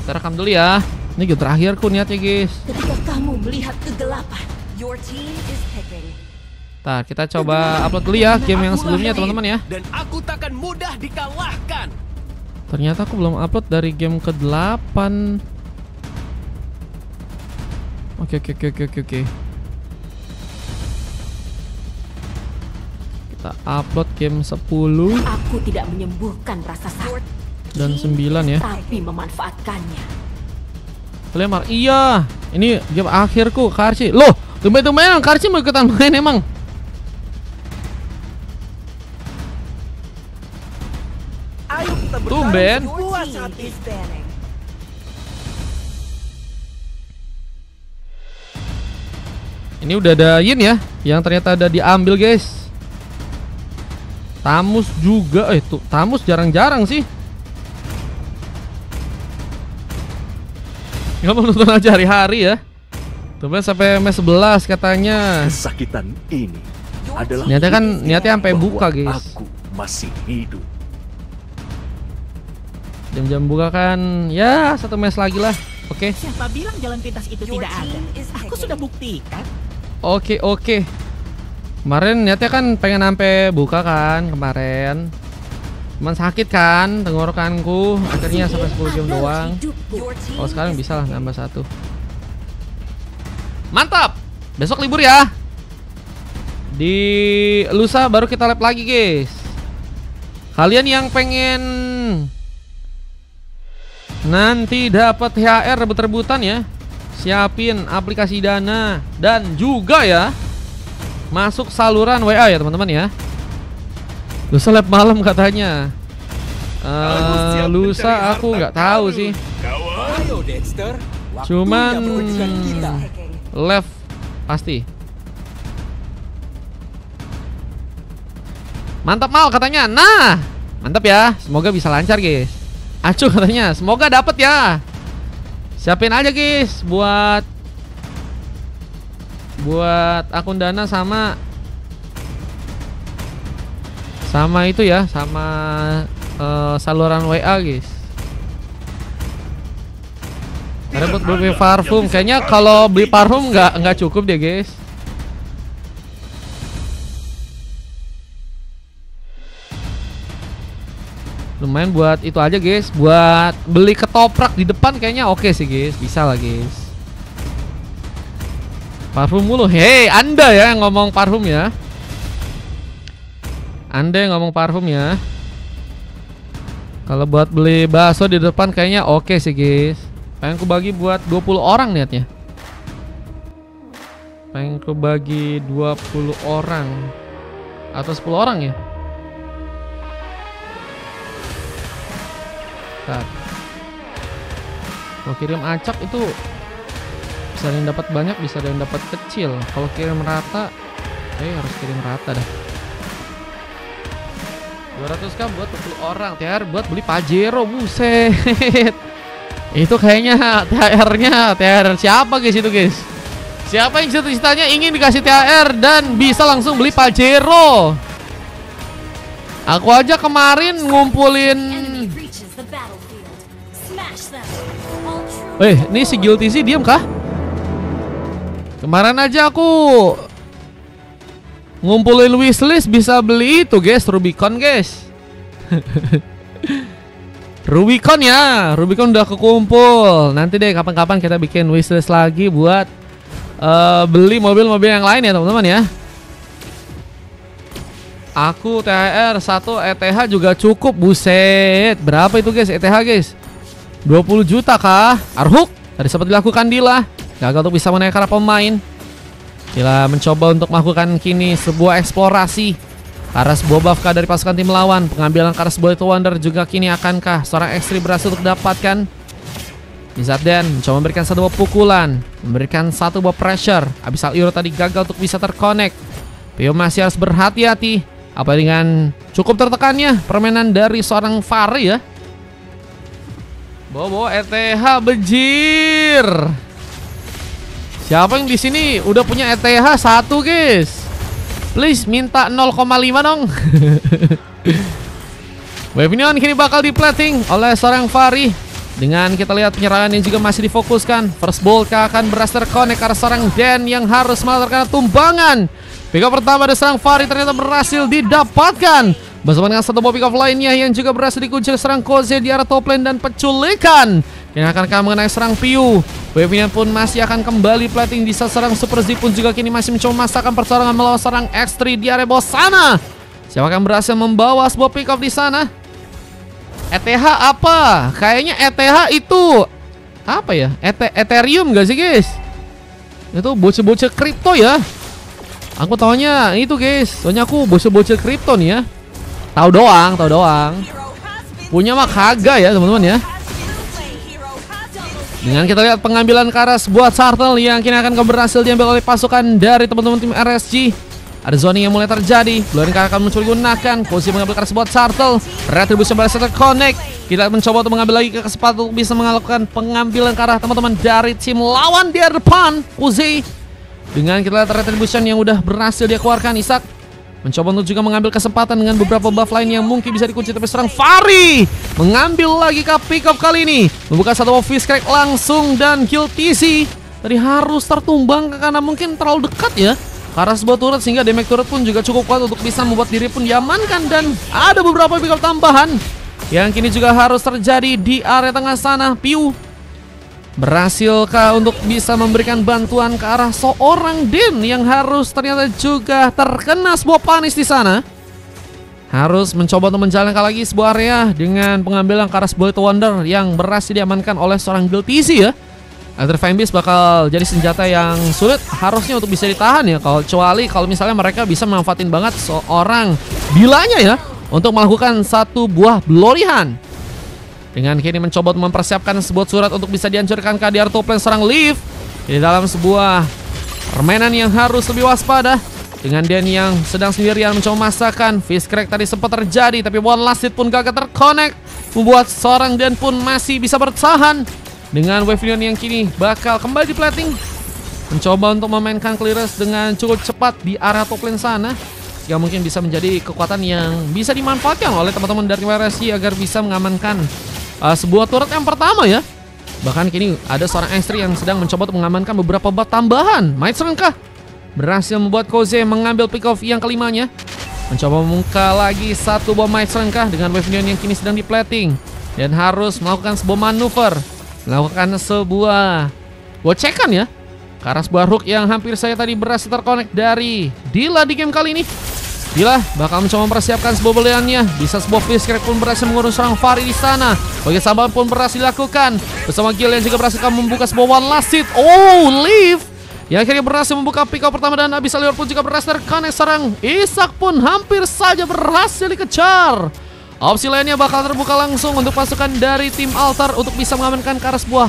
Kita rekam dulu ya. Ini game terakhirku niatnya guys. Ketika kamu melihat kegelapan, your team is picking. Ntar kita coba upload dulu ya game yang sebelumnya teman-teman ya. Dan aku takkan mudah dikalahkan. Ternyata aku belum upload dari game ke-8. Oke. Kita upload game 10 Aku tidak menyembuhkan rasa sakit dan 9 ya. tapi memanfaatkannya. Lemar. Iya, ini game akhirku Karci. Loh, tumben-tumbenan Karci mau ikutan main emang. Ayo kita Tumben. buat saat ini. Ini udah ada Yin ya, yang ternyata ada diambil guys. Tamus juga, tuh Tamus jarang-jarang sih. Kamu nonton aja hari-hari ya. Tuh sampai mes 11 katanya. Kesakitan ini adalah Niatnya kan niatnya sampai bahwa buka guys. Aku masih hidup. Jam-jam buka kan ya 1 mes lagi lah. Oke. Siapa bilang jalan pintas itu Your tidak ada? team is Aku picking. sudah buktikan. Oke. Kemarin niatnya kan pengen sampai buka kan kemarin. Cuman sakit kan tenggorokanku. Akhirnya sampai 10 jam doang. Your team Oh sekarang is bisa lah picking. nambah 1. Mantap. Besok libur ya. Di lusa baru kita lab lagi guys. Kalian yang pengen nanti dapat THR rebut-rebutan ya, siapin aplikasi Dana dan juga ya masuk saluran WA ya teman-teman ya. Lusa lab malam katanya. Lusa aku nggak tahu sih. Ayo Dexter. Cuman kita. left pasti. Mantap Mal katanya. Nah, mantap ya. Semoga bisa lancar guys. Acuh katanya. Semoga dapat ya. Siapin aja guys buat akun Dana sama itu ya, sama saluran WA guys. Karena buat beli parfum, kayaknya kalau beli parfum nggak cukup deh guys. Lumayan buat itu aja guys, buat beli ketoprak di depan kayaknya oke sih guys, bisa lah guys. Parfum mulu, hei Anda ya yang ngomong parfum ya. Anda yang ngomong parfum ya. Kalau buat beli bakso di depan kayaknya oke sih guys. Pengen ku bagi buat 20 orang niatnya. Pengen ku bagi 20 orang atau 10 orang ya. Bentar. Kalau kirim acak itu bisa ada yang dapat banyak, bisa ada yang dapat kecil. Kalau kirim rata, harus kirim rata dah. 200k buat 20 orang. THR buat beli Pajero, buset. Itu kayaknya THR siapa guys itu guys? Siapa yang cita-citanya ingin dikasih THR dan bisa langsung beli Pajero? Aku aja kemarin ngumpulin. Ini si Guilty sih diem kah? Kemarin aja aku ngumpulin wishlist bisa beli itu guys, Rubicon guys. Rubicon ya, Rubicon udah kekumpul. Nanti deh kapan-kapan kita bikin wishlist lagi buat beli mobil-mobil yang lain ya teman-teman ya. Aku THR 1 ETH juga cukup, buset. Berapa itu guys ETH guys? 20 juta kah? Arhuk tadi sempat dilakukan Dila, gagal untuk bisa menaikkan pemain. Dila mencoba untuk melakukan kini sebuah eksplorasi karena sebuah buff dari pasukan tim lawan. Pengambilan karena sebuah itu Wonder juga kini akankah seorang ekstrim berhasil untuk dapatkan. Nizarden mencoba memberikan satu buah pukulan, memberikan satu buah pressure. Abis Al-Iro tadi gagal untuk bisa terconnect. Pio masih harus berhati-hati. Apa dengan cukup tertekannya permainan dari seorang Fari ya. Bawa ETH bejir. Siapa yang di sini udah punya ETH 1 guys? Please minta 0,5 dong. Weaponion kini bakal diplating oleh seorang Fari. Dengan kita lihat penyerangan yang juga masih difokuskan. First ball akan berhasil terkonek ke arah seorang Dan yang harus malah terkena tumbangan. Pick up pertama dari serang Fahri ternyata berhasil didapatkan. Bersama dengan satu pick up lainnya yang juga berhasil dikunci serang Koze di arah top lane dan penculikan. Yang akan mengenai serang Piu. Wave-nya pun masih akan kembali plating di saat serang Super Z pun juga kini masih mencoba memasakkan pertarungan melawan serang X3 di area bawah sana. Siapa akan berhasil membawa sebuah pick up di sana? ETH apa? Kayaknya ETH itu apa ya? Ethereum gak sih guys? Itu bocah-bocah kripto ya. Aku taunya itu guys. Soalnya aku bocah-bocah kripto nih ya. Tahu doang. Punya mah kagak ya teman-teman ya. Dengan kita lihat pengambilan Karas buat Turtle yang kini akan berhasil diambil oleh pasukan dari teman-teman tim RSG. Ada zoning yang mulai terjadi. Blue Ring akan muncul digunakan. Posisi mengambil Karas buat Turtle. Retribution berhasil terconnect. Kita mencoba untuk mengambil lagi ke kesempatan untuk bisa melakukan pengambilan ke arah teman-teman dari tim lawan di depan. Uzi. Dengan kita lihat Retribution yang udah berhasil dia keluarkan. Isak mencoba untuk juga mengambil kesempatan dengan beberapa buff lain yang mungkin bisa dikunci, tapi serang Fahri mengambil lagi ke pick up kali ini, membuka satu office crack langsung dan kill TC. Tadi harus tertumbang karena mungkin terlalu dekat ya karena sebuah turret, sehingga damage turret pun juga cukup kuat untuk bisa membuat diri pun diamankan. Dan ada beberapa pick up tambahan yang kini juga harus terjadi di area tengah sana. Piu berhasilkah untuk bisa memberikan bantuan ke arah seorang Din yang harus ternyata juga terkena sebuah panis di sana. Harus mencoba untuk menjalankan lagi sebuah area dengan pengambilan ke arah sebuah Wonder yang berhasil diamankan oleh seorang Guild TC ya. Electrifying Beast bakal jadi senjata yang sulit harusnya untuk bisa ditahan ya, kecuali kalau misalnya mereka bisa memanfaatin banget seorang Dilanya ya untuk melakukan satu buah Glory Hunt. Dengan kini mencoba untuk mempersiapkan sebuah surat untuk bisa dihancurkan ke area top lane serang Leaf. Di dalam sebuah permainan yang harus lebih waspada. Dengan Dan yang sedang sendirian mencoba memasakkan. Fist crack tadi sempat terjadi, tapi one last hit pun gagal terconnect, membuat seorang Dan pun masih bisa bertahan. Dengan Wave yang kini bakal kembali di plating, mencoba untuk memainkan clearance dengan cukup cepat di area top lane sana. Yang mungkin bisa menjadi kekuatan yang bisa dimanfaatkan oleh teman-teman dari RSG agar bisa mengamankan sebuah turret yang pertama ya. Bahkan kini ada seorang X3 yang sedang mencoba untuk mengamankan beberapa bat tambahan. Might Serenkah berhasil membuat Koze mengambil pick off yang kelimanya. Mencoba membuka lagi satu bom Might Serenkah dengan Wave yang kini sedang di plating. Dan harus melakukan sebuah manuver, melakukan sebuah gocekan ya karena sebuah hook yang hampir saya tadi berhasil terkonek dari Dila di game kali ini. Dila bakal mencoba mempersiapkan sebuah beliannya. Bisa sebuah fist crack pun berhasil mengurus serang Fahri di sana. Bagi sahabat pun berhasil dilakukan. Bersama Gil yang juga berhasil membuka sebuah one last hit. Oh, Leaf yang akhirnya berhasil membuka pick up pertama, dan Abyssal Lior pun juga berhasil terkonek serang Isak pun hampir saja berhasil dikejar. Opsi lainnya bakal terbuka langsung untuk pasukan dari tim Altar untuk bisa mengamankan ke arah sebuah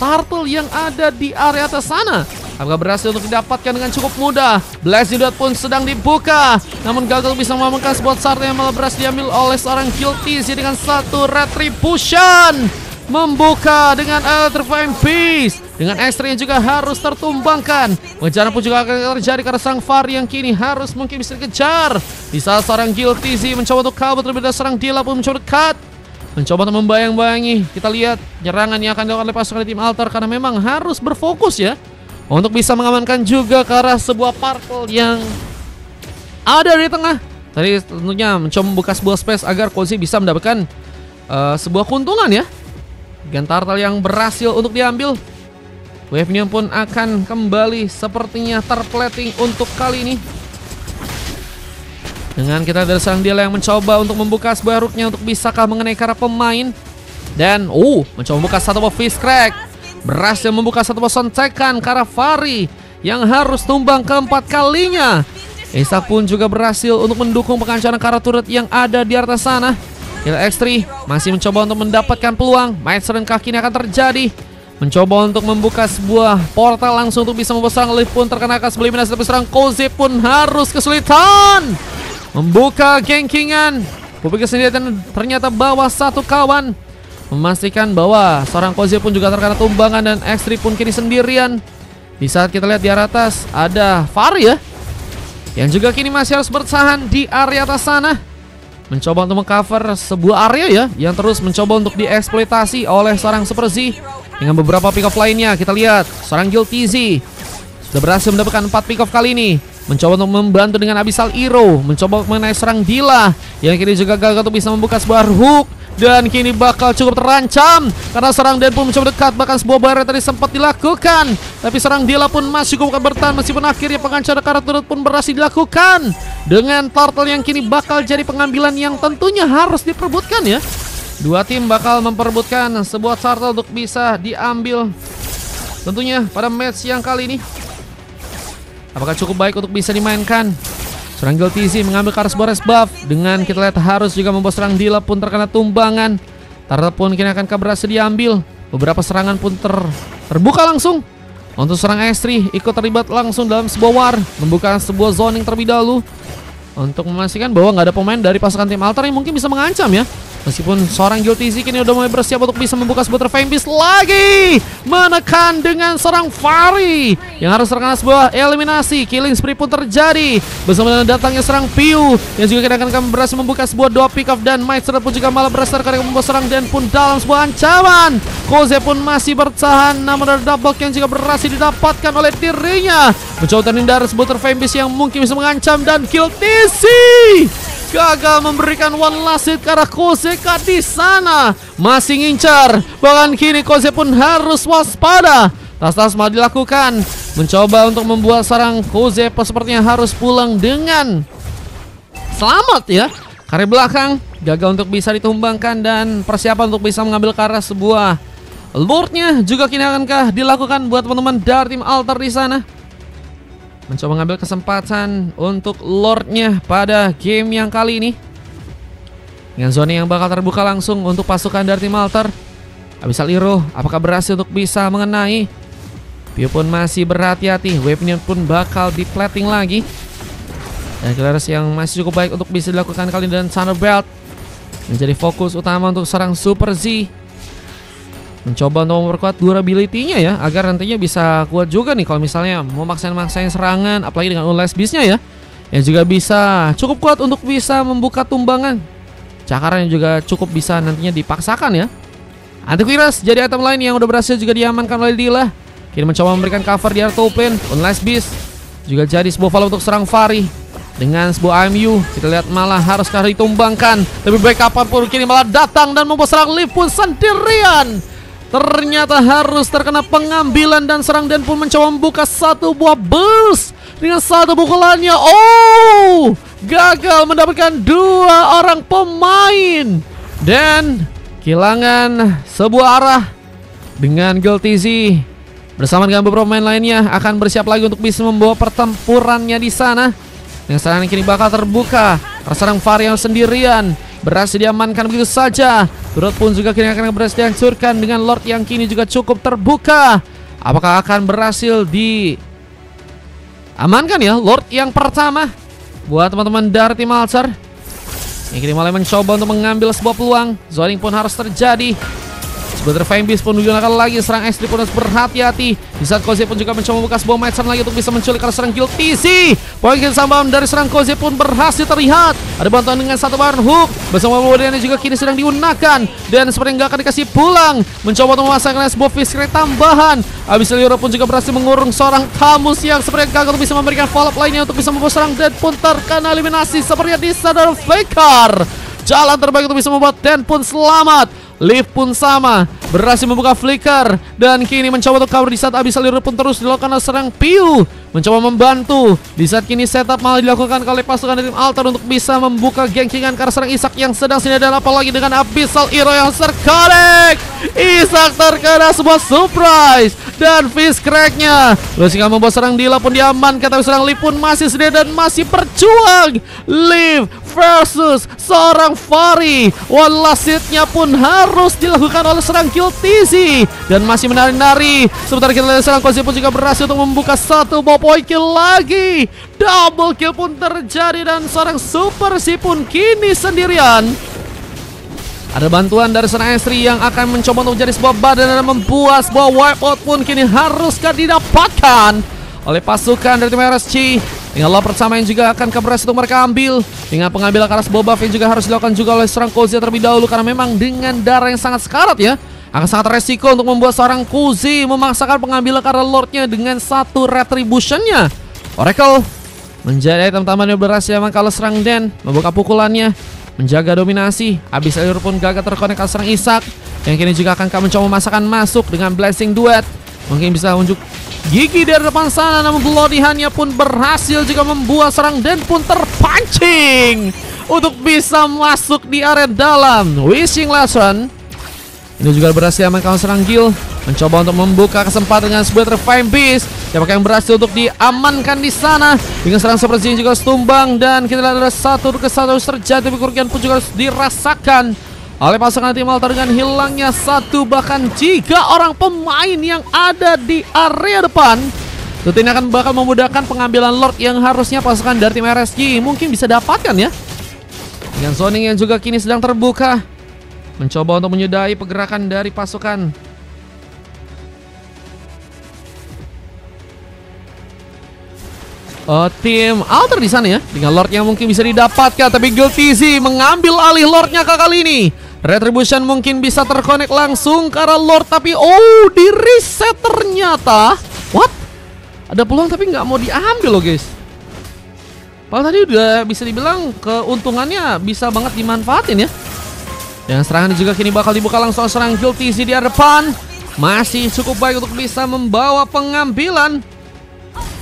Turtle yang ada di area atas sana. Apakah berhasil untuk didapatkan dengan cukup mudah. Blast Dot pun sedang dibuka, namun gagal bisa mengamankan sebuah Turtle yang malah berhasil diambil oleh seorang Guild TC dengan satu Retribution. Membuka dengan Electrifying Beast. Dengan X3 yang juga harus tertumbangkan. Pengejaran pun juga akan terjadi karena sang Fahri yang kini harus mungkin bisa dikejar. Di saat seorang Guild TC mencoba untuk kabur terlebih dahulu, serang Dila pun mencoba dekat, mencoba untuk membayang-bayangi. Kita lihat nyerangan yang akan dilakukan oleh pasukan tim Altar karena memang harus berfokus ya untuk bisa mengamankan juga ke arah sebuah purple yang ada di tengah. Tadi tentunya mencoba membuka sebuah space agar Kozi bisa mendapatkan sebuah keuntungan ya. Dengan Turtle yang berhasil untuk diambil, Wave-nya pun akan kembali sepertinya terplating untuk kali ini. Dengan kita dari sang Dila yang mencoba untuk membuka sebuah hooknya untuk bisakah mengenai ke arah pemain. Dan mencoba membuka satu buah fist crack, berhasil membuka satu buah sontekan ke arah Fahri yang harus tumbang keempat kalinya. Isak pun juga berhasil untuk mendukung pengancaran ke arah turret yang ada di atas sana. Kill X3 masih mencoba untuk mendapatkan peluang. Might Serenkah kini akan terjadi, mencoba untuk membuka sebuah portal langsung untuk bisa membuat serang Leaf pun terkena kas eliminasi, tapi serang Koze pun harus kesulitan membuka gankingan. Publik sendiri dan ternyata bawa satu kawan, memastikan bahwa seorang Koze pun juga terkena tumbangan dan X3 pun kini sendirian. Di saat kita lihat di area atas ada Fahri ya, yang juga kini masih harus bertahan di area atas sana. mencoba untuk mengcover sebuah area ya, yang terus mencoba untuk dieksploitasi oleh seorang Super Z. Dengan beberapa pick off lainnya, kita lihat seorang Guilty Z sudah berhasil mendapatkan 4 pick off kali ini. Mencoba untuk membantu dengan Abyssal Hero, mencoba mengenai serang Dila, yang kini juga gagal untuk bisa membuka sebuah hook. Dan kini bakal cukup terancam karena serang Den pun mencoba dekat, bahkan sebuah barrier tadi sempat dilakukan, tapi serang Dila pun masih cukup bertahan, meskipun akhirnya pengancar karakter pun berhasil dilakukan dengan turtle yang kini bakal jadi pengambilan yang tentunya harus diperebutkan ya. Dua tim bakal memperebutkan sebuah turtle untuk bisa diambil tentunya pada match yang kali ini. Apakah cukup baik untuk bisa dimainkan? Serang Guilty Z mengambil ke arah sebuah res buff. Dengan kita lihat harus juga membawa serang Dila pun terkena tumbangan. Turtle pun kini akan berhasil diambil. Beberapa serangan pun terbuka langsung. Untuk serang X3 ikut terlibat langsung dalam sebuah war, membuka sebuah zoning terlebih dahulu untuk memastikan bahwa nggak ada pemain dari pasukan tim Altar yang mungkin bisa mengancam ya. Meskipun seorang Guilty Z kini udah mulai bersiap untuk bisa membuka sebuah Fame Beast lagi, menekan dengan serang Fari yang harus terkena sebuah eliminasi. Killing spree pun terjadi bersama dengan datangnya serang Piu yang juga akan berhasil membuka sebuah 2 pick off, dan Maestro pun juga malah berhasil karena membawa serang Dan pun dalam sebuah ancaman. Koze pun masih bertahan, namun ada double yang juga berhasil didapatkan oleh dirinya. Mencoba terhindar sebuah Fame Beast yang mungkin bisa mengancam, dan Guilty Z gagal memberikan one last hit ke arah Kozeka di sana. Masih ngincar, bahkan kini Koze pun harus waspada. Tas-tas malah dilakukan, mencoba untuk membuat sarang Koze sepertinya harus pulang dengan selamat ya. Kari belakang gagal untuk bisa ditumbangkan, dan persiapan untuk bisa mengambil ke arah sebuah Lordnya juga kini akankah dilakukan buat teman-teman dari tim Altar di sana. Mencoba mengambil kesempatan untuk Lordnya pada game yang kali ini, dengan zona yang bakal terbuka langsung untuk pasukan dari tim Altar. Abyssal Hero apakah berhasil untuk bisa mengenai? Piu pun masih berhati-hati, wave-nya pun bakal di-plating lagi. Dan Claris yang masih cukup baik untuk bisa dilakukan kali ini, dan Thunderbelt menjadi fokus utama untuk serang Super Z. Mencoba untuk memperkuat durability-nya ya, agar nantinya bisa kuat juga nih kalau misalnya mau maksain serangan, apalagi dengan Unless Beast-nya ya, yang juga bisa cukup kuat untuk bisa membuka tumbangan. Cakaran yang juga cukup bisa nantinya dipaksakan ya. Antivirus jadi item lain yang udah berhasil juga diamankan oleh Dila. Kini mencoba memberikan cover di area top lane. Unless Beast juga jadi sebuah follow untuk serang Fari. Dengan sebuah IMU kita lihat malah harus ditumbangkan. Lebih baik kapanpun kini malah datang dan membawa serang Liv pun sendirian. Ternyata harus terkena pengambilan, dan serang Dan pun mencoba membuka satu buah burst dengan satu pukulannya. Oh, gagal mendapatkan 2 orang pemain, dan kehilangan sebuah arah. Dengan Guilty Z bersama dengan beberapa pemain lainnya akan bersiap lagi untuk bisa membawa pertempurannya di sana. Yang serangan kini bakal terbuka, serang Fari yang sendirian berhasil diamankan begitu saja. Turret pun juga kini akan berhasil dihancurkan dengan Lord yang kini juga cukup terbuka. Apakah akan berhasil diamankan ya Lord yang pertama buat teman-teman dari tim Altar? Yang kini mulai mencoba untuk mengambil sebuah peluang. Zoning pun harus terjadi. Sebentar Fame Beast pun digunakan lagi, serang X3 pun harus berhati-hati. Di saat Koze pun juga mencoba membuka sebuah match lagi untuk bisa menculik karena serang Guilty Z. Poin kesamaan dari serang Koze pun berhasil terlihat. Ada bantuan dengan satu barn hook bersama Wodian juga kini sedang digunakan, dan seperti nggak akan dikasih pulang. Mencoba untuk memasangkan sebuah fish crate tambahan. Abyssal Hero pun juga berhasil mengurung seorang Tamus yang seperti gagal untuk bisa memberikan follow-up lainnya untuk bisa membawa serang Dan pun terkena eliminasi sepertinya di sadar Faker. Jalan terbaik untuk bisa membuat Dan pun selamat. Liv pun sama, berhasil membuka flicker, dan kini mencoba untuk cover di saat Abyssal Hero pun terus dilakukan oleh serang Piu. Mencoba membantu di saat kini setup malah dilakukan oleh pasukan dari tim Altar untuk bisa membuka gengkingan karena serang Isak yang sedang sini, dan apalagi dengan Abyssal Hero yang terconnect. Isak terkena sebuah surprise dan fish crack-nya. Berhasil membawa serang Dila pun diamankan, tapi serang Liv pun masih sendiri dan masih berjuang. Liv versus seorang Fari. One last hit-nya pun harus dilakukan oleh serang Guilty Z, dan masih menari-nari. Sementara kita lihat serang Koze pun juga berhasil untuk membuka satu buah point kill lagi. Double kill pun terjadi, dan seorang Super Z pun kini sendirian. Ada bantuan dari serang S3 yang akan mencoba untuk menjadi sebuah badan dan membuat sebuah wipeout pun kini haruskah didapatkan oleh pasukan dari tim RSG. Dengan lord pertama yang juga akan berhasil untuk mereka ambil. Dengan pengambilan Karas buff yang juga harus dilakukan juga oleh seorang Kozi terlebih dahulu. Karena memang dengan darah yang sangat sekarat ya, akan sangat resiko untuk membuat seorang Kozi memaksakan pengambilan karena lordnya dengan satu retributionnya. Oracle menjadi item tambahan yang berhasil memang kalau serang Dan. Membuka pukulannya, menjaga dominasi. Habis Elur pun gagal terkonek ke serang Isak. Yang kini juga akan mencoba memasakkan masuk dengan Blessing Duet. Mungkin bisa unjuk gigi dari depan sana, namun Bloody Hand-nya pun berhasil juga membuat serang Dan pun terpancing untuk bisa masuk di area dalam. Wishing Lesson ini juga berhasil amankan serang Gil, mencoba untuk membuka kesempatan dengan sebuah Refine Beast. Siapakah yang berhasil untuk diamankan di sana dengan serang seperti yang juga tumbang, dan kita lihat ada satu kesatuan terjadi, tapi kerugian pun juga harus dirasakan oleh pasangan tim Altar dengan hilangnya satu bahkan 3 orang pemain yang ada di area depan. Tentu ini akan bakal memudahkan pengambilan Lord yang harusnya pasukan dari tim RSG mungkin bisa dapatkan ya. Dengan zoning yang juga kini sedang terbuka, mencoba untuk menyudahi pergerakan dari pasukan. Tim Altar di sana ya, dengan Lord yang mungkin bisa didapatkan, tapi Guilty Z mengambil alih Lordnya kali ini. Retribution mungkin bisa terkonek langsung ke arah Lord, tapi di reset ternyata. What? Ada peluang tapi nggak mau diambil loh guys. Padahal tadi udah bisa dibilang keuntungannya bisa banget dimanfaatin ya. Dan serangan juga kini bakal dibuka langsung serang Guilty Z di depan. Masih cukup baik untuk bisa membawa pengambilan.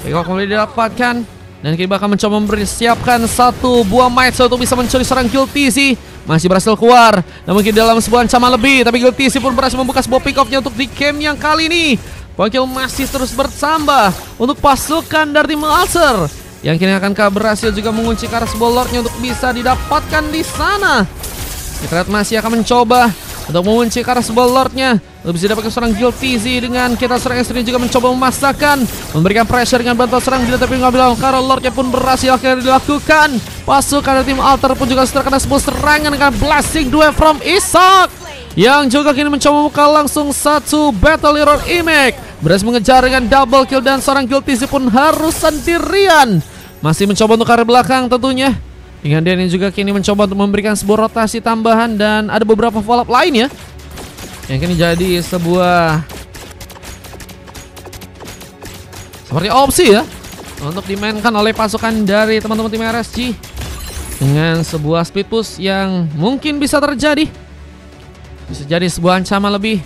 Kalau kembali didapatkan, dan kini bakal mencoba mempersiapkan satu buah Might Sword untuk bisa mencuri serang Guilty Z. Masih berhasil keluar, namun mungkin dalam sebuah ancaman lebih, tapi Guilty Z pun berhasil membuka sebuah pick off-nya untuk di game yang kali ini. Poin masih terus bertambah untuk pasukan dari tim Altar, yang kini akan berhasil juga mengunci ke arah sebuah Lordnya untuk bisa didapatkan di sana. Kita lihat masih akan mencoba untuk mengunci ke arah sebuah Lordnya untuk bisa didapatkan serang Guilty Z. Dengan kita serang Estri juga mencoba memasakkan, memberikan pressure dengan bantuan serang Gila, tapi mengambil karena Lordnya pun berhasil akhirnya dilakukan. Pasukan dari tim Altar pun juga terkena sebuah serangan dengan Blessing Duet from Isak, yang juga kini mencoba membuka langsung satu Battle Hero Imek. Berhasil mengejar dengan double kill, dan seorang Guilty Z pun harus sendirian. Masih mencoba untuk ke arah belakang tentunya. Dengan dia juga kini mencoba untuk memberikan sebuah rotasi tambahan, dan ada beberapa follow up lain ya, yang kini jadi sebuah seperti opsi ya untuk dimainkan oleh pasukan dari teman-teman tim RSG. Dengan sebuah speed push yang mungkin bisa terjadi, bisa jadi sebuah ancaman lebih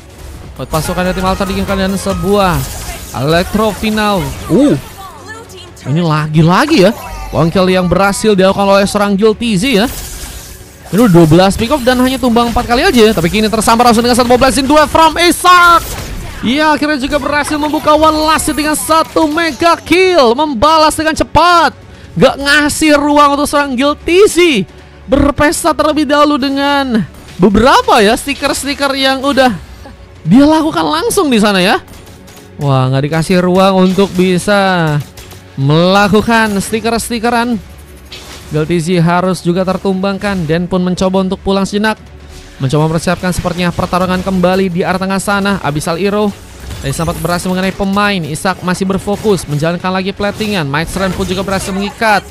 buat pasukan dari tim Altar di game kali, dan sebuah Electro Final. Ini lagi-lagi ya one kill yang berhasil dilakukan oleh serang Guilty Z ya. Ini 12 pick off dan hanya tumbang 4 kali aja, tapi kini tersambar langsung dengan satu Blessing Duet from Isak. Ia akhirnya juga berhasil membuka one last dengan satu mega kill, membalas dengan cepat. Gak ngasih ruang untuk serang Guilty Z berpesta terlebih dahulu dengan beberapa ya stiker-stiker yang udah dia lakukan langsung di sana ya. Wah, nggak dikasih ruang untuk bisa melakukan stiker-stikeran. Guilty Z harus juga tertumbangkan, dan pun mencoba untuk pulang sejenak, mencoba mempersiapkan sepertinya pertarungan kembali di arah tengah sana. Abyssal Hero tadi sempat berhasil mengenai pemain. Isak masih berfokus menjalankan lagi platingan. Might Strand pun juga berhasil mengikat.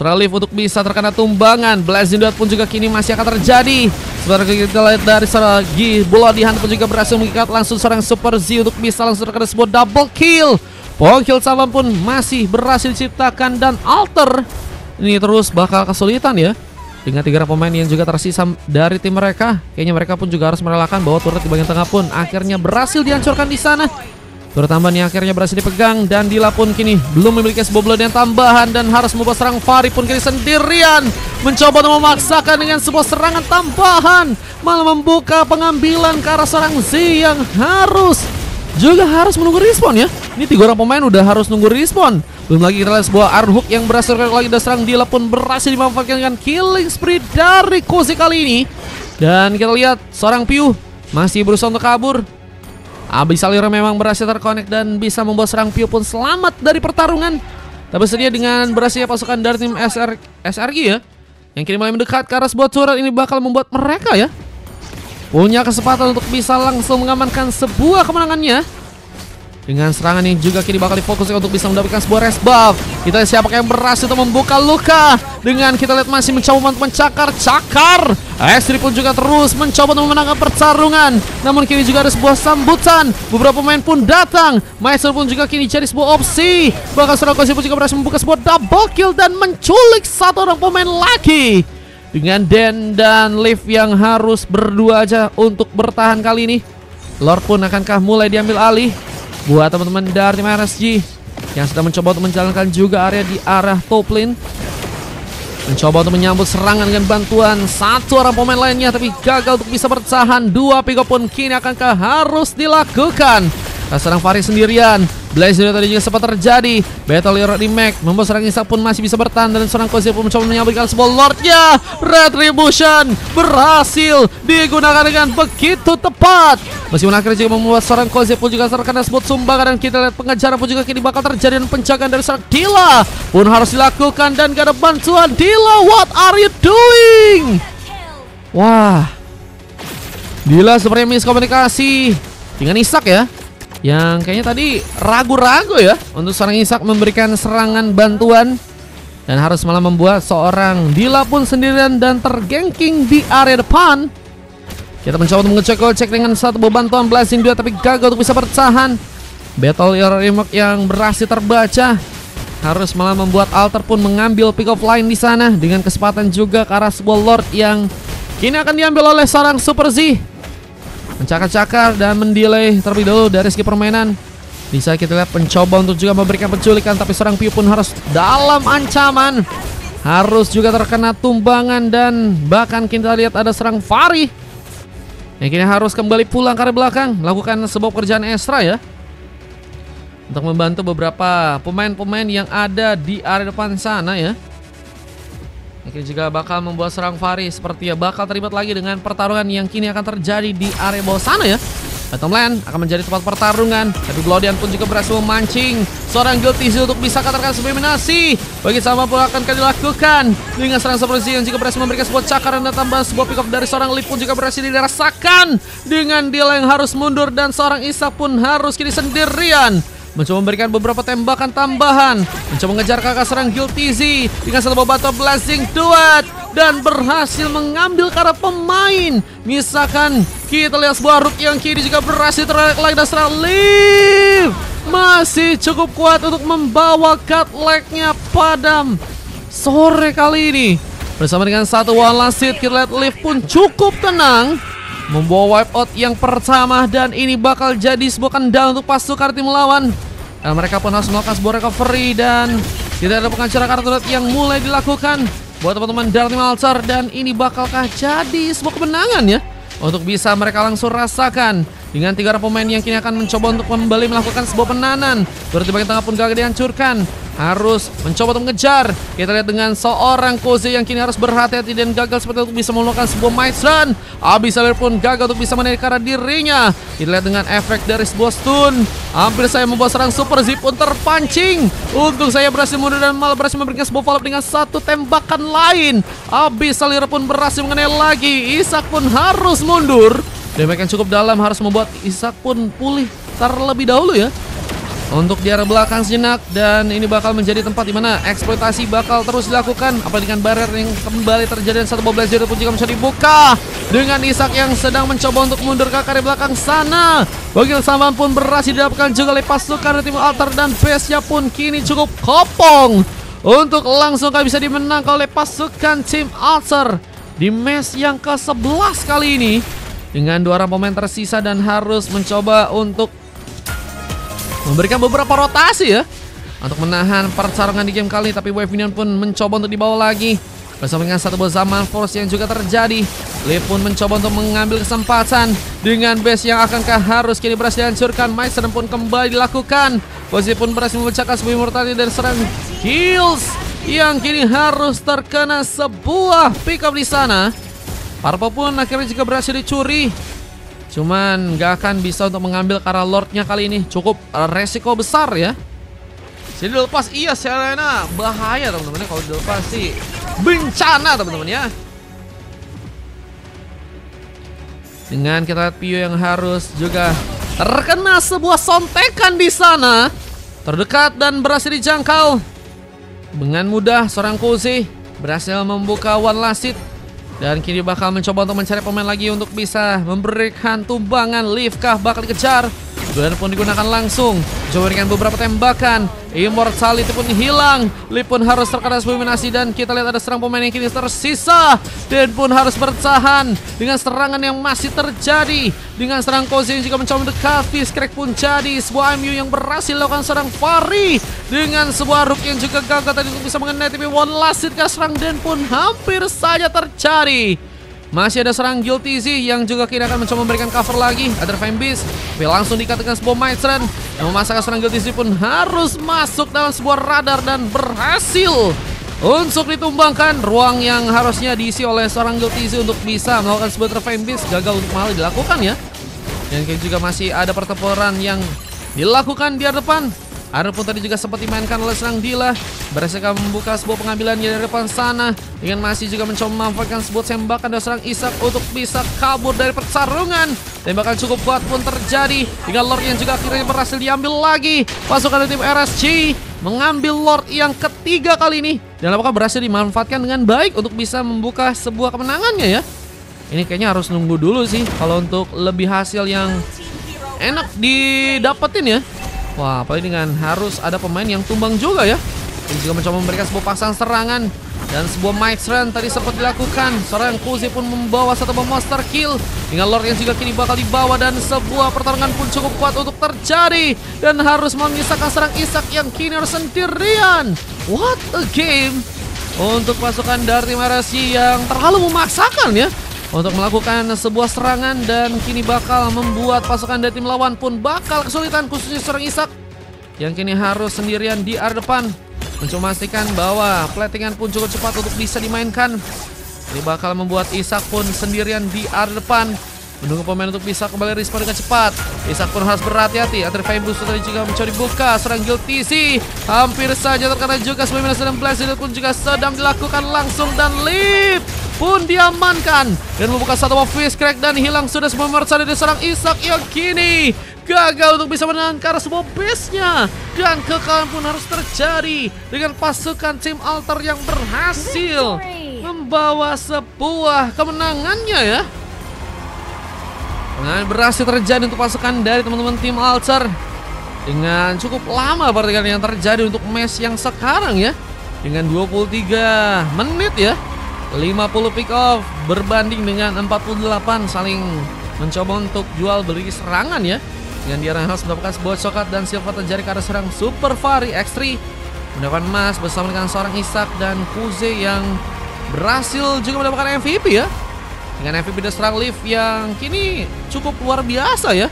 Relief untuk bisa terkena tumbangan. Blazing Duet pun juga kini masih akan terjadi. Sebenarnya kita lihat dari segi Bloody Hand pun juga berhasil mengikat langsung seorang Super Z untuk bisa langsung terkena sebuah double kill. Poin kill sama pun masih berhasil diciptakan, dan Altar ini terus bakal kesulitan ya. Dengan 3 pemain yang juga tersisa dari tim mereka, kayaknya mereka pun juga harus merelakan bahwa turret di bagian tengah pun akhirnya berhasil dihancurkan di sana. Turret tambahan yang akhirnya berhasil dipegang, dan Dila pun kini belum memiliki sebuah blood yang tambahan, dan harus membuat serang Fari pun kini sendirian mencoba untuk memaksakan dengan sebuah serangan tambahan, malah membuka pengambilan ke arah serang Z yang harus menunggu respon ya. Ini 3 orang pemain udah harus nunggu respon. Belum lagi kita lihat sebuah Arhook yang berhasil lagi, dan serang Dila pun berhasil dimanfaatkan dengan killing spree dari Kozi kali ini. Dan kita lihat seorang Piu masih berusaha untuk kabur. Abyssal Hero memang berhasil terkonek dan bisa membuat serang Piu pun selamat dari pertarungan. Tapi sedia dengan berhasilnya pasukan dari tim SRG ya, yang kini mulai mendekat ke arah sebuah turret, ini bakal membuat mereka ya punya kesempatan untuk bisa langsung mengamankan sebuah kemenangannya. Dengan serangan yang juga kini bakal difokuskan untuk bisa mendapatkan sebuah rest buff. Kita lihat siapa yang berhasil untuk membuka luka. Dengan kita lihat masih mencoba untuk mencakar-cakar. Astri pun juga terus mencoba untuk memenangkan pertarungan. Namun kini juga ada sebuah sambutan. Beberapa pemain pun datang. Maestro pun juga kini jadi sebuah opsi. Bahkan seorang Kozi pun juga berhasil membuka sebuah double kill dan menculik satu orang pemain lagi. Dengan Den dan Liv yang harus berdua aja untuk bertahan kali ini. Lord pun akankah mulai diambil alih buat teman-teman dari tim RSG yang sedang mencoba untuk menjalankan juga area di arah top lane. Mencoba untuk menyambut serangan dengan bantuan satu orang pemain lainnya, tapi gagal untuk bisa bertahan. Dua pick up pun kini akankah harus dilakukan. Serang Faris sendirian. Blaze tadi juga sempat terjadi. Battle Hero di Mac membuat serang Isak pun masih bisa bertahan. Dan seorang Kozir pun mencoba menyambutkan sebuah Lordnya. Retribution berhasil digunakan dengan begitu tepat. Meskipun akhirnya juga membuat seorang Kozir pun juga terkena sebuah sumbangan. Dan kita lihat pengejaran pun juga kini bakal terjadi. Dan penjagaan dari seorang Dila pun harus dilakukan. Dan gak ada bantuan. Dila, what are you doing? Wah, Dila sepertinya miskomunikasi dengan Isak ya, yang kayaknya tadi ragu-ragu ya untuk seorang Isak memberikan serangan bantuan. Dan harus malah membuat seorang Dila pun sendirian dan tergengking di area depan. Kita mencoba untuk mengecek dengan satu bantuan Blazing 2, tapi gagal untuk bisa bertahan. Battle Remote yang berhasil terbaca. Harus malah membuat Alter pun mengambil pick off line di sana. Dengan kesempatan juga ke arah sebuah Lord yang kini akan diambil oleh seorang Super Z. Mencakar-cakar dan mendelay terlebih dahulu dari segi permainan. Bisa kita lihat mencoba untuk juga memberikan penculikan, tapi seorang Piu pun harus dalam ancaman. Harus juga terkena tumbangan. Dan bahkan kita lihat ada serang Fari yang kini harus kembali pulang ke arah belakang. Lakukan sebuah pekerjaan ekstra ya, untuk membantu beberapa pemain-pemain yang ada di area depan sana ya. Mungkin juga bakal membuat serang Fari sepertinya bakal terlibat lagi dengan pertarungan yang kini akan terjadi di area bawah sana ya. Bottom lane akan menjadi tempat pertarungan. Tapi Glodian pun juga berhasil memancing seorang Guilty Zeal untuk bisa katakan sebagai dominasi. Bagi sama pun akan dilakukan dengan serang seperti yang juga berhasil memberikan sebuah cakaran dan tambahan sebuah pick up dari seorang Lip pun juga berhasil dirasakan. Dengan Dila yang harus mundur dan seorang Isak pun harus kini sendirian. Mencoba memberikan beberapa tembakan tambahan. Mencoba mengejar kakak serang Guilty Z dengan satu batu Blazing Duet. Dan berhasil mengambil karena pemain. Misalkan kita lihat sebuah Rook yang kini juga berhasil terlek lagi. Dan serang Liv masih cukup kuat untuk membawa godlike-nya pada sore kali ini. Bersama dengan satu one last hit, kita lihat Liv pun cukup tenang membawa wipe out yang pertama. Dan ini bakal jadi sebuah kendala untuk pasukan tim lawan. Dan mereka pun harus melakukan sebuah recovery. Dan tidak ada pengacara kartu yang mulai dilakukan buat teman-teman dari tim Altar. Dan ini bakalkah jadi sebuah kemenangan ya, untuk bisa mereka langsung rasakan. Dengan 3 orang pemain yang kini akan mencoba untuk kembali melakukan sebuah penahanan. Berarti bagian tengah pun gagal dihancurkan. Harus mencoba untuk mengejar. Kita lihat dengan seorang Koze yang kini harus berhati-hati dan gagal seperti untuk bisa melakukan sebuah mice run. Abyssal pun gagal untuk bisa menarik ke arah dirinya. Kita lihat dengan efek dari sebuah stun. Hampir saya membuat serang Super Z pun terpancing. Untung saya berhasil mundur dan malah berhasil memberikan sebuah follow up dengan satu tembakan lain. Abyssal pun berhasil mengenai lagi. Isak pun harus mundur. Damage yang cukup dalam harus membuat Isak pun pulih terlebih dahulu ya, untuk di arah belakang sejenak. Dan ini bakal menjadi tempat di mana eksploitasi bakal terus dilakukan. Apa dengan barrier yang kembali terjadi dan satu ball blazer pun juga bisa dibuka. Dengan Isak yang sedang mencoba untuk mundur ke area belakang sana. Bagian samaan pun berhasil didapatkan juga oleh pasukan tim Altar. Dan base-nya pun kini cukup kopong untuk langsung bisa dimenangkan oleh pasukan tim Altar di match yang ke-11 kali ini. Dengan 2 orang pemain tersisa dan harus mencoba untuk memberikan beberapa rotasi ya, untuk menahan pertarungan di game kali. Tapi Wave Union pun mencoba untuk dibawa lagi bersama dengan satu buah zaman force yang juga terjadi. Liv pun mencoba untuk mengambil kesempatan dengan base yang akankah harus kini berhasil dihancurkan. Maestro pun kembali dilakukan. Posisi pun berhasil memecahkan sebuah immortality dari serang Kills yang kini harus terkena sebuah pick up di sana. Purple pun akhirnya juga berhasil dicuri. Cuman gak akan bisa untuk mengambil karena Lordnya kali ini. Cukup resiko besar ya. Jadi dilepas iya Serena. Bahaya teman-teman, kalau dilepas sih bencana teman-teman ya. Dengan kita lihat Pio yang harus juga terkena sebuah sontekan di sana. Terdekat dan berhasil dijangkau. Dengan mudah seorang Koze berhasil membuka one last hit. Dan kini bakal mencoba untuk mencari pemain lagi untuk bisa memberikan tumbangan. Leaf kah bakal dikejar. Dan pun digunakan langsung. Coba berikan beberapa tembakan. Immortality pun hilang. Leaf pun harus terkena eliminasi. Dan kita lihat ada serang pemain yang kini tersisa. Dan pun harus bertahan dengan serangan yang masih terjadi. Dengan serang Koze yang juga mencoba mendekat. Fishcrack pun jadi sebuah MU yang berhasil lakukan serang Fari. Dengan sebuah Rook yang juga gagal tadi untuk bisa mengenai. Tapi one last hit serang Dan pun hampir saja terjadi. Masih ada serang Guilty Z yang juga kini akan mencoba memberikan cover lagi. Ada Fame Beast, tapi langsung dikatakan sebuah Maitron yang memasakkan serang Guilty Z pun harus masuk dalam sebuah radar dan berhasil untuk ditumbangkan. Ruang yang harusnya diisi oleh seorang Guilty Z untuk bisa melakukan sebuah Fame Beast gagal untuk malah dilakukan ya. Dan juga masih ada pertempuran yang dilakukan di depan. Adapun tadi juga sempat dimainkan oleh serang Dila. Berhasil membuka sebuah pengambilan dari depan sana. Dengan masih juga mencoba memanfaatkan sebuah tembakan dari serang Isak untuk bisa kabur dari pertarungan. Tembakan cukup kuat pun terjadi. Hingga Lord yang juga akhirnya berhasil diambil lagi. Pasukan dari tim RSG mengambil Lord yang ketiga kali ini. Dan apakah berhasil dimanfaatkan dengan baik untuk bisa membuka sebuah kemenangannya ya. Ini kayaknya harus nunggu dulu sih kalau untuk lebih hasil yang enak didapetin ya. Wah, apalagi dengan harus ada pemain yang tumbang juga ya. Ini juga mencoba memberikan sebuah pasang serangan. Dan sebuah Mike's Run tadi sempat dilakukan. Seorang Koze pun membawa satu monster kill. Dengan Lord yang juga kini bakal dibawa. Dan sebuah pertarungan pun cukup kuat untuk terjadi. Dan harus memisahkan serang Isak yang kini harus sendirian. What a game. Untuk pasukan dari tim RSG yang terlalu memaksakan ya untuk melakukan sebuah serangan. Dan kini bakal membuat pasukan dari tim lawan pun bakal kesulitan, khususnya seorang Isak yang kini harus sendirian di area depan. Mencoba memastikan bahwa platingan pun cukup cepat untuk bisa dimainkan. Ini bakal membuat Isak pun sendirian di area depan, menunggu pemain untuk bisa kembali respawn dengan cepat. Isak pun harus berhati-hati. Antara Fame Boost tadi juga mencoba dibuka. Serang Guilty Z hampir saja terkena juga. Sebenarnya sedang Blast pun juga sedang dilakukan langsung. Dan Leap pun diamankan dan membuka satu Fishcrack dan hilang sudah semua merasa dari serang Isak yang kini gagal untuk bisa menangkar sebuah base-nya. Dan kekalahan pun harus terjadi dengan pasukan tim Alter yang berhasil membawa sebuah kemenangannya ya. Nah, berhasil terjadi untuk pasukan dari teman-teman tim Alter dengan cukup lama pertandingan yang terjadi untuk match yang sekarang ya. Dengan 23 menit ya. 50 pick off berbanding dengan 48 saling mencoba untuk jual beli serangan ya. Dengan dia harus mendapatkan sebuah coklat dan silver terjadi karena serang Super Fari X3 mendapatkan emas bersama dengan seorang Isak dan Koze yang berhasil juga mendapatkan MVP ya. Dengan MVP dari serang Leaf yang kini cukup luar biasa ya.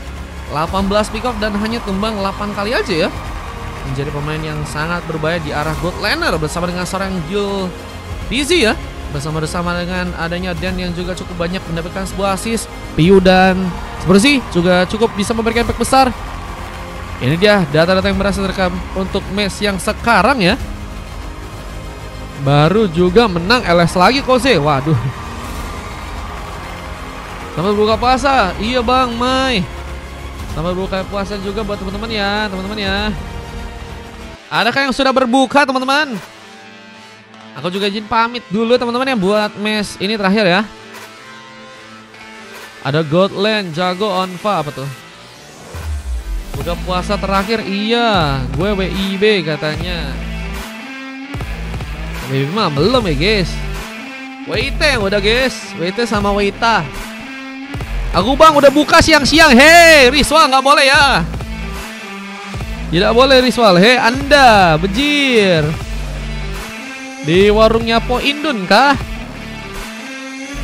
18 pick off dan hanya tumbang 8 kali aja ya. Menjadi pemain yang sangat berbahaya di arah God Laner bersama dengan seorang Gil Dizzy ya. Bersama dengan adanya Dan yang juga cukup banyak mendapatkan sebuah assist. Piu dan Spursy juga cukup bisa memberikan impact besar. Ini dia data-data yang berhasil direkam untuk match yang sekarang ya. Baru juga menang LS lagi Koze. Waduh. Selamat berbuka puasa. Iya Bang Mai. Selamat berbuka puasa juga buat teman-teman ya, Adakah yang sudah berbuka teman-teman? Aku juga izin pamit dulu teman-teman ya buat match ini terakhir ya. Ada Godland, Jago, Onva apa tuh? Buka puasa terakhir, iya. Gue WIB katanya. WIB mah belum ya guys. WIT udah guys. WIT sama Wita. Aku Bang udah buka siang-siang. Hei Riswal nggak boleh ya. Tidak boleh Riswal. Hei Anda bejir. Di warungnya Po Indun kah?